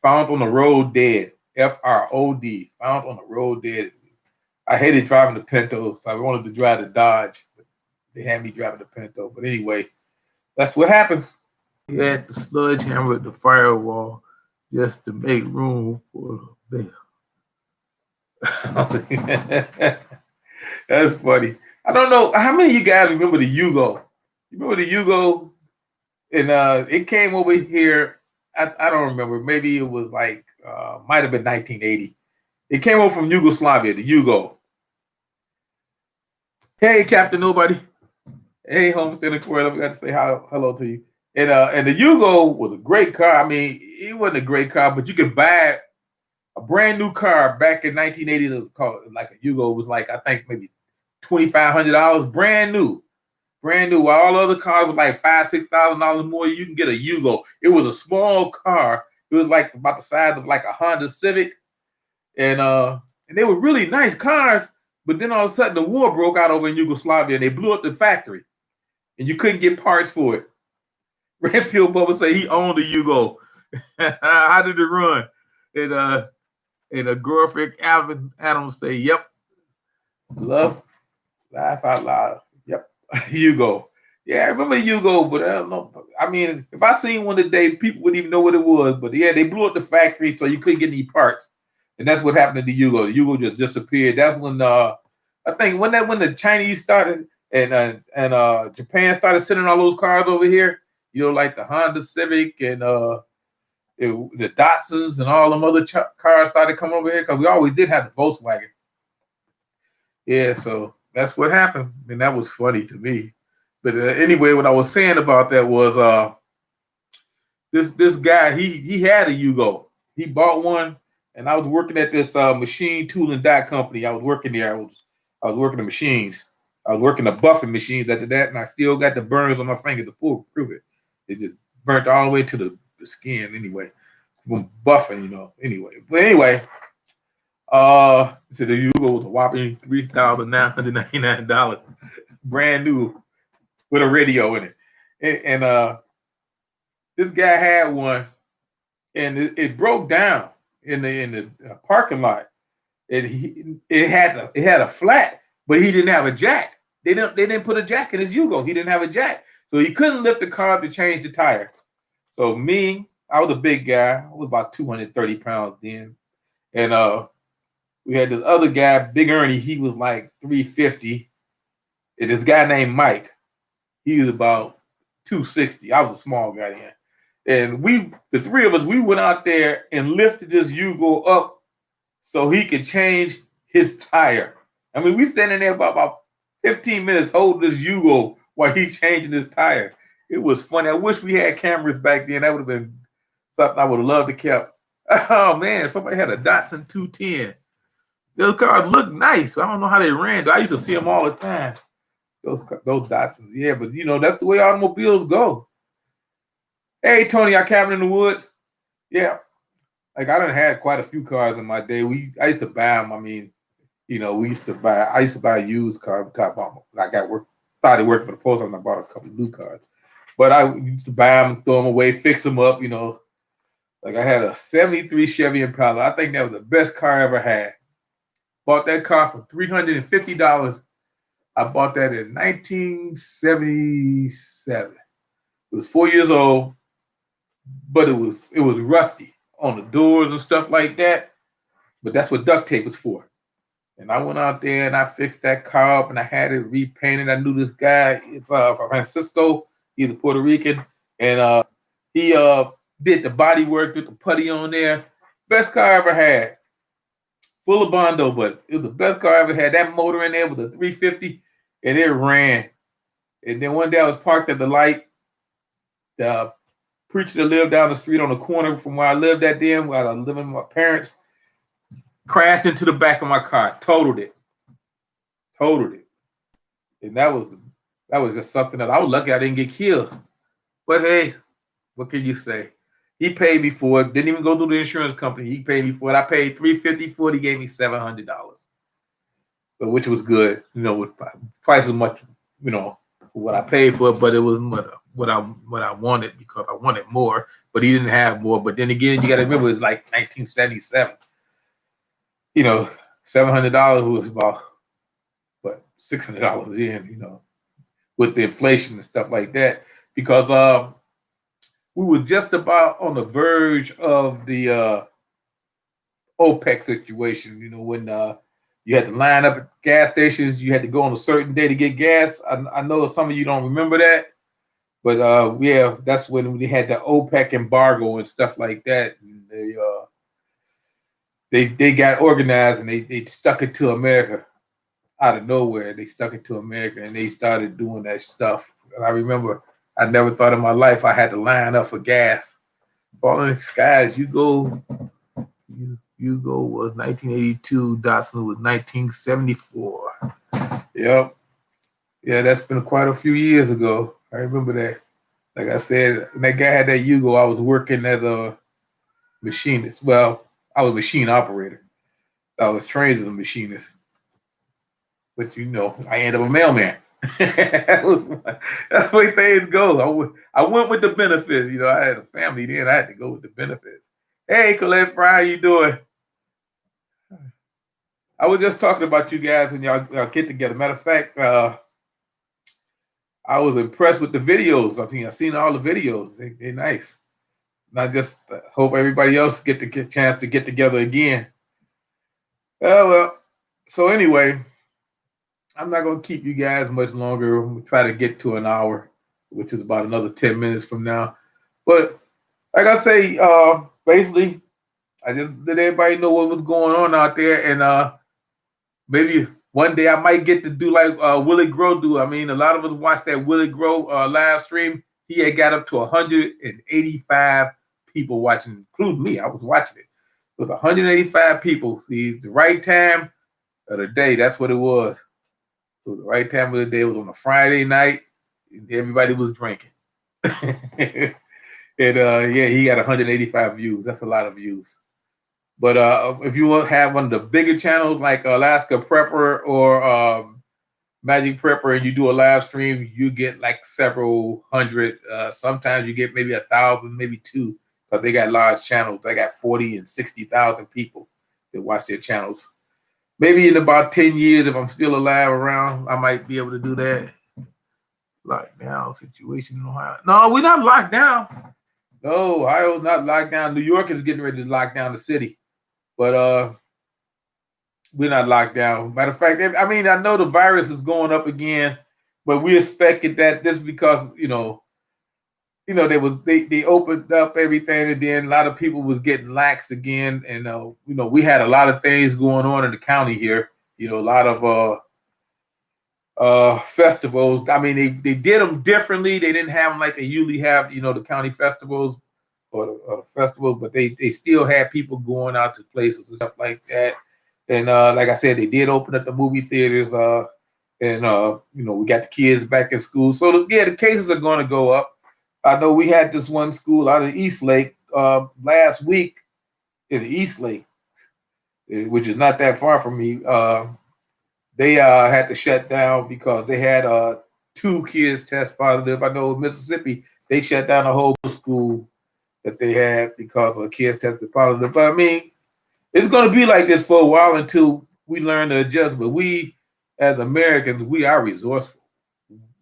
Found on the road dead. FROD. Found on the road dead. I hated driving the Pinto, so I wanted to drive the Dodge. But they had me driving the Pinto. But anyway, that's what happens. You had the sludge hammer at the firewall just to make room for the bell. That's funny. I don't know. How many of you guys remember the Yugo? You remember the Yugo? And it came over here. I don't remember. Maybe it was like, might have been 1980. It came over from Yugoslavia, the Yugo. Hey, Captain Nobody. Hey, Homestead Aquarium. We got to say hello to you. And the Yugo was a great car. I mean, it wasn't a great car, but you could buy a brand new car back in 1980. It was called like a Yugo. It was like, I think maybe $2,500, brand new. While all other cars were like $5,000-$6,000 more, you can get a Yugo. It was a small car. It was like about the size of like a Honda Civic, and they were really nice cars. But then all of a sudden, the war broke out over in Yugoslavia, and they blew up the factory, and you couldn't get parts for it. Redfield Bubba say he owned a Yugo. How did it run? And a graphic Adams say, "Yep, love, laugh out loud. Yep, Yugo. Yeah, I remember Yugo, but I don't know. I mean, if I seen one today, people wouldn't even know what it was. But yeah, they blew up the factory, so you couldn't get any parts, and that's what happened to the Yugo. The Yugo just disappeared. That's when I think when the Chinese started and Japan started sending all those cars over here. Like the Honda Civic and the Datsuns and all them other cars started coming over here, because we always did have the Volkswagen. Yeah, so that's what happened, and that was funny to me. But anyway, what I was saying about that was this guy, he had a Yugo. He bought one, and I was working at this machine tool and die company. I was working there. I was working the machines. I was working the buffing machines after that, and I still got the burns on my finger to prove it. It just burnt all the way to the skin anyway. From buffing, anyway. But anyway, so the Yugo was a whopping $3,999, brand new with a radio in it. And this guy had one, and it broke down in the parking lot. It had a flat, but he didn't have a jack. They didn't put a jack in his Yugo. He didn't have a jack, so he couldn't lift the car to change the tire. So I was a big guy. I was about 230 pounds then, and we had this other guy, Big Ernie. He was like 350, and this guy named Mike. He was about 260. I was a small guy then. And the three of us, we went out there and lifted this Yugo up so he could change his tire. I mean, we standing there about 15 minutes holding this Yugo while he's changing his tire. It was funny. I wish we had cameras back then. That would have been something I would have loved to kept. Oh, man, somebody had a Datsun 210. Those cars looked nice. I don't know how they ran. I used to see them all the time. Those Datsuns, yeah, but that's the way automobiles go. Hey, Tony, our cabin in the woods. Yeah, like I done had quite a few cars in my day. I used to buy them. I mean, I used to buy used cars. I started working for the post office and I bought a couple of new cars. But I used to buy them, throw them away, fix them up. Like I had a '73 Chevy Impala. I think that was the best car I ever had. Bought that car for $350. I bought that in 1977. It was 4 years old, but it was rusty on the doors and stuff like that. But that's what duct tape was for. And I went out there and I fixed that car up and I had it repainted. I knew this guy. It's from Francisco. He's a Puerto Rican. And he did the body work, did the putty on there. Best car I ever had. Full of Bondo, but it was the best car I ever had. That motor in there was a 350, and it ran. And then one day I was parked at the light. The preacher that lived down the street on the corner from where I lived at then, while I was living with my parents, crashed into the back of my car, totaled it. And that was just something that I was lucky I didn't get killed. But hey, what can you say? He paid me for it. Didn't even go through the insurance company. He paid me for it. I paid $350 for it. He gave me $700, so which was good. With price as much, for what I paid for it, but it was what I wanted because I wanted more. But he didn't have more. But then again, you got to remember it's like 1977. $700 was about $600 in. With the inflation and stuff like that, because we were just about on the verge of the OPEC situation, when you had to line up at gas stations. You had to go on a certain day to get gas. I know some of you don't remember that, but yeah, that's when we had the OPEC embargo and stuff like that. And they got organized and they stuck it to America out of nowhere. They stuck it to America and they started doing that stuff. And I remember I never thought in my life I had to line up for gas. Falling Skies, Yugo was 1982. Datsun was 1974. Yep. Yeah, that's been quite a few years ago. I remember that. Like I said, when that guy had that Yugo, I was working as a machinist. Well, I was a machine operator. I was trained as a machinist. But I ended up a mailman. That's the way things go. I went with the benefits. I had a family then. I had to go with the benefits. Hey, Colette Fry, how you doing? I was just talking about you guys and y'all get together. Matter of fact, I was impressed with the videos. I mean, I've seen all the videos. They're nice. And I just hope everybody else get a chance to get together again. Well, so anyway, I'm not going to keep you guys much longer. We'll try to get to an hour, which is about another 10 minutes from now. But like I say, basically, I just let everybody know what was going on out there. And maybe one day I might get to do like Willie Grow do. I mean, a lot of us watched that Willie Grow live stream. he had got up to 185 people watching, including me. I was watching it. With 185 people. See, the right time of the day, that's what it was. So the right time of the day was on a Friday night, and everybody was drinking. And yeah, he got 185 views. That's a lot of views. But if you want to have one of the bigger channels like Alaska Prepper or Magic Prepper, and you do a live stream, you get like several hundred. Sometimes you get maybe 1,000, maybe 2, because they got large channels. They got 40 and 60,000 people that watch their channels. Maybe in about 10 years, if I'm still alive around, I might be able to do that. Lockdown situation in Ohio. No, we're not locked down. No, Ohio's not locked down. New York is getting ready to lock down the city. But we're not locked down. Matter of fact, I mean, I know the virus is going up again, but we expected that this because, they opened up everything, and then a lot of people was getting laxed again. And, we had a lot of things going on in the county here, a lot of festivals. I mean, they did them differently. They didn't have them like they usually have, the county festivals or the festivals, but they still had people going out to places and stuff like that. And like I said, they did open up the movie theaters, and we got the kids back in school. So the cases are going to go up. I know we had this one school out of East Lake last week in the East Lake, which is not that far from me. They had to shut down because they had 2 kids test positive. I know in Mississippi, they shut down the whole school that they had because of kids tested positive. But I mean, it's going to be like this for a while until we learn to adjust. But we, as Americans, we are resourceful.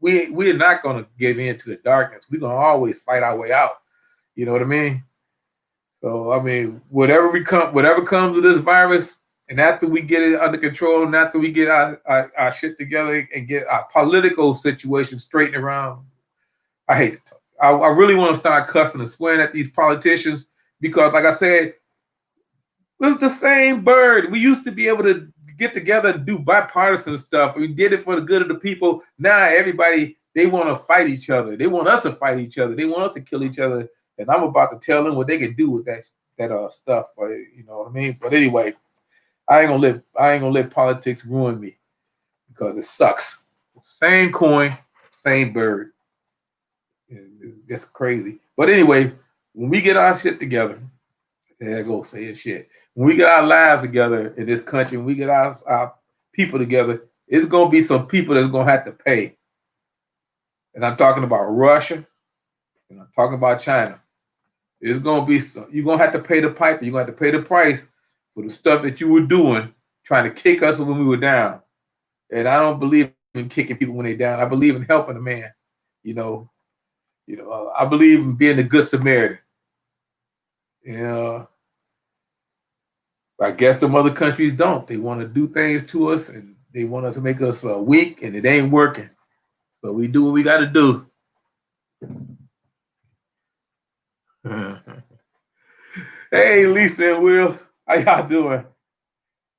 We're not going to give in to the darkness. We're going to always fight our way out. You know what I mean? So, I mean, whatever comes of this virus, and after we get it under control, and after we get our shit together and get our political situation straightened around, I hate to talk. I really want to start cussing and swearing at these politicians because, like I said, it's the same bird. We used to be able to get together and do bipartisan stuff. We did it for the good of the people. Now everybody, they want to fight each other. They want us to fight each other. They want us to kill each other. And I'm about to tell them what they can do with that stuff. But you know what I mean? But anyway, I ain't gonna let politics ruin me because it sucks. Same coin, same bird. It's crazy. But anyway, when we get our shit together, there I go saying shit. When we get our lives together in this country, when we get our people together, it's gonna be some people that's gonna have to pay. And I'm talking about Russia, and I'm talking about China. It's gonna be you're gonna have to pay the piper. You're gonna have to pay the price for the stuff that you were doing, trying to kick us when we were down. And I don't believe in kicking people when they're down. I believe in helping a man. I believe in being a good Samaritan. I guess the other countries don't. They want to do things to us, and they want us to make us weak, and it ain't working. So we do what we got to do. Hey, Lisa and Will, how y'all doing?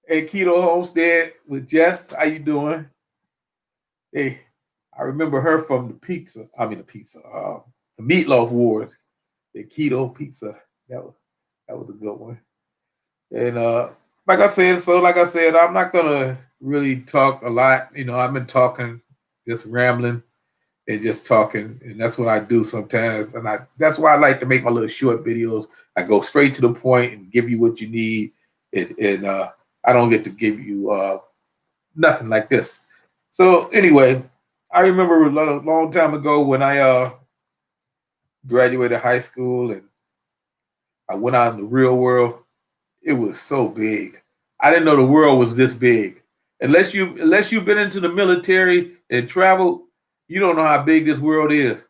Hey, Keto Homestead with Jess, how you doing? Hey, I remember her from the Meatloaf Wars, the Keto Pizza. That was a good one. And like I said, I'm not gonna really talk a lot. I've been talking, just rambling and just talking, and that's what I do sometimes. And that's why I like to make my little short videos. I go straight to the point and give you what you need, and I don't get to give you nothing like this. So anyway, I remember a long time ago when I graduated high school and I went out in the real world. It was so big. I didn't know the world was this big. Unless you've been into the military and traveled, you don't know how big this world is.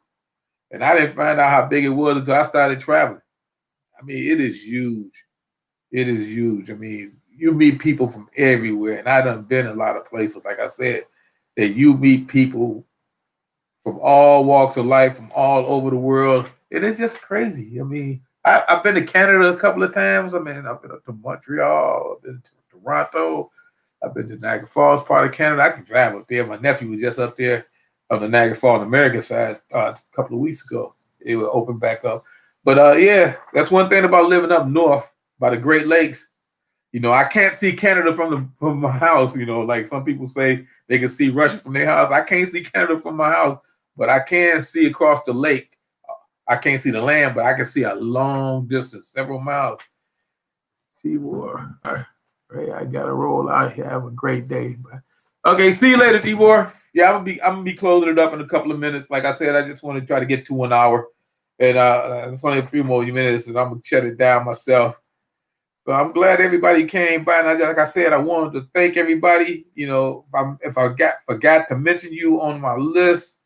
And I didn't find out how big it was until I started traveling. I mean, it is huge. It is huge. I mean, you meet people from everywhere. And I done been a lot of places, like I said, that you meet people from all walks of life, from all over the world. And it's just crazy. I mean, I've been to Canada a couple of times. I mean, I've been up to Montreal, I've been to Toronto, I've been to Niagara Falls, part of Canada. I can drive up there. My nephew was just up there on the Niagara Falls American side a couple of weeks ago. It will open back up. But yeah, that's one thing about living up north by the Great Lakes. You know, I can't see Canada from my house. You know, like some people say they can see Russia from their house. I can't see Canada from my house, but I can see across the lake. I can't see the land, but I can see a long distance, several miles. Tibor, all right, I gotta roll out here. Have a great day. Okay, see you later, Tibor. Yeah, I'm gonna be closing it up in a couple of minutes. Like I said, I just want to try to get to 1 hour, and it's only a few more minutes, and I'm gonna shut it down myself. So I'm glad everybody came by. And like I said, I wanted to thank everybody. You know, if I forgot to mention you on my list,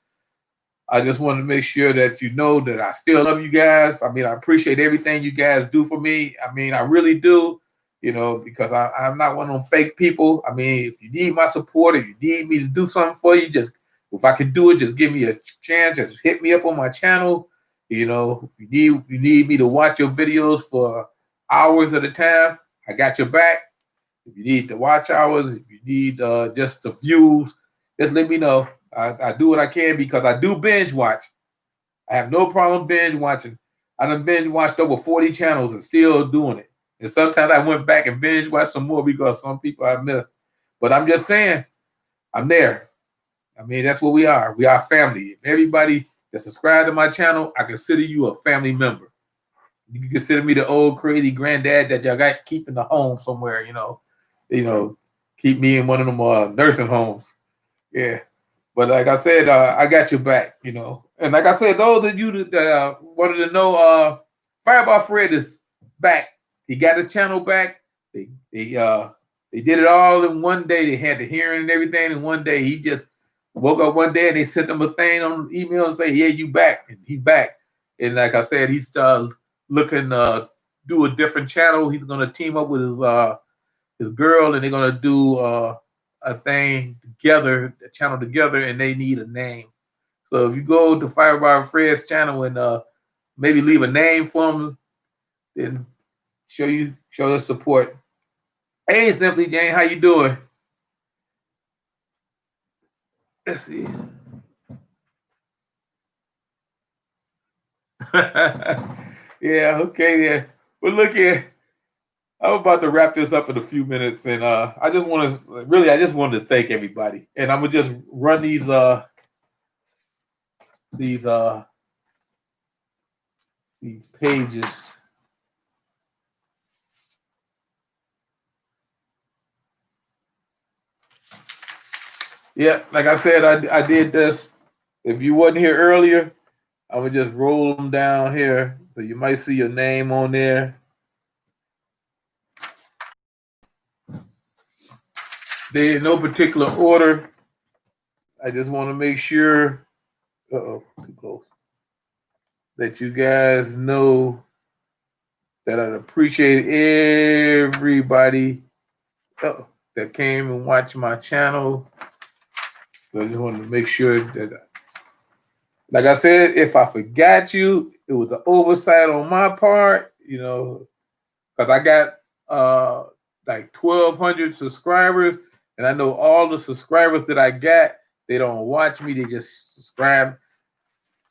I just wanted to make sure that you know that I still love you guys. I mean, I appreciate everything you guys do for me. I mean, I really do, you know, because I'm not one of them fake people. I mean, if you need my support, if you need me to do something for you, just if I can do it, just give me a chance. Just hit me up on my channel. You know, if you need me to watch your videos for hours at a time, I got your back. If you need the watch hours, if you need just the views, just let me know. I do what I can because I do binge watch. I have no problem binge watching. I done binge watched over 40 channels and still doing it. And sometimes I went back and binge watched some more because some people I missed. But I'm just saying, I'm there. I mean, that's what we are. We are family. If everybody that subscribed to my channel, I consider you a family member. You can consider me the old crazy granddad that y'all got keep in the home somewhere, you know, keep me in one of them nursing homes. Yeah. But like I said, I got your back, you know. And like I said, those of you that wanted to know, Fireball Fred is back. He got his channel back. They did it all in one day. They had the hearing and everything in one day. He just woke up one day and they sent him a thing on email and say, "Yeah, you back." And he's back. And like I said, he's looking do a different channel. He's gonna team up with his girl, and they're gonna do a thing together, a channel together, and they need a name. So if you go to Fireball Fred's channel and maybe leave a name for him, then show us support. Hey, Simply Jane, how you doing? Let's see. Yeah, okay, yeah. Well, look here. I'm about to wrap this up in a few minutes, and I just wanted to thank everybody, and I'm gonna just run these pages. Yeah, like I said, I did this. If you wasn't here earlier, I would just roll them down here, so you might see your name on there. They're in no particular order. I just want to make sure. Too close. That you guys know that I appreciate everybody that came and watched my channel. So I just wanted to make sure that, like I said, if I forgot you, it was an oversight on my part, you know, because I got like 1,200 subscribers, and I know all the subscribers that I got, they don't watch me, they just subscribe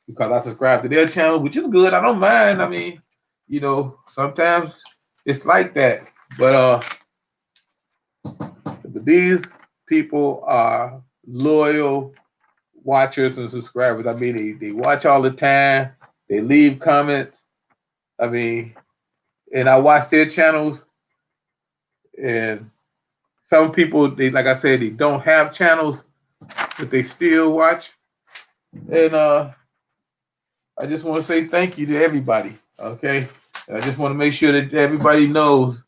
because I subscribe to their channel, which is good. I don't mind. I mean, you know, sometimes it's like that. But these people are loyal watchers and subscribers. I mean, they watch all the time. They leave comments. I mean, and I watch their channels. And some people, like I said, they don't have channels, but they still watch. And I just want to say thank you to everybody. Okay, and I just want to make sure that everybody knows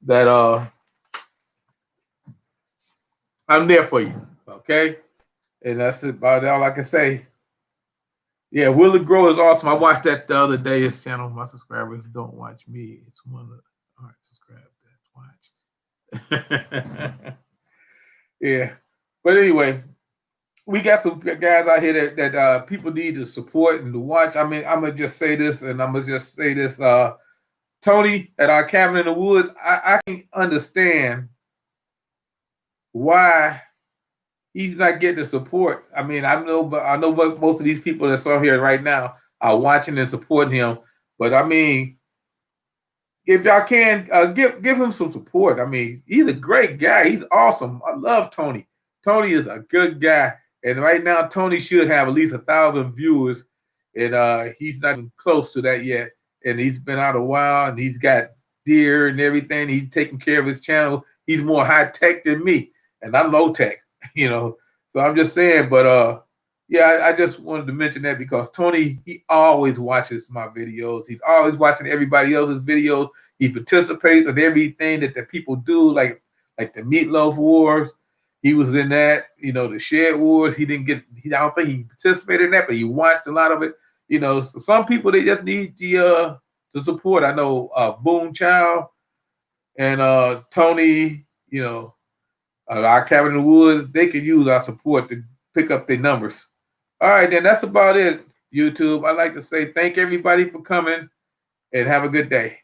that I'm there for you. Okay, and that's about all I can say. Yeah, Will It Grow is awesome. I watched that the other day. His channel. My subscribers don't watch me. It's one of the subscribe. Yeah, but anyway, we got some guys out here that people need to support and to watch. I mean, I'm gonna just say this, and I'm gonna just say this. Tony at our cabin in the woods, I can understand why he's not getting the support. I mean, I know what most of these people that's on here right now are watching and supporting him. But I mean, if y'all can give him some support. I mean, he's a great guy. He's awesome. I love Tony. Tony is a good guy, and right now Tony should have at least 1,000 viewers, and he's not even close to that yet. And he's been out a while, and he's got deer and everything. He's taking care of his channel. He's more high tech than me, and I'm low tech. You know, so I'm just saying. But yeah, I just wanted to mention that because Tony, he always watches my videos. He's always watching everybody else's videos. He participates in everything that the people do, like the Meatloaf Wars. He was in that, you know, the Shed Wars. He didn't get. I don't think he participated in that, but he watched a lot of it. You know, so some people they just need the support. I know Boom Chow and Tony. You know, our Cabin in the Woods. They can use our support to pick up their numbers. All right, then that's about it, YouTube. I'd like to say thank everybody for coming and have a good day.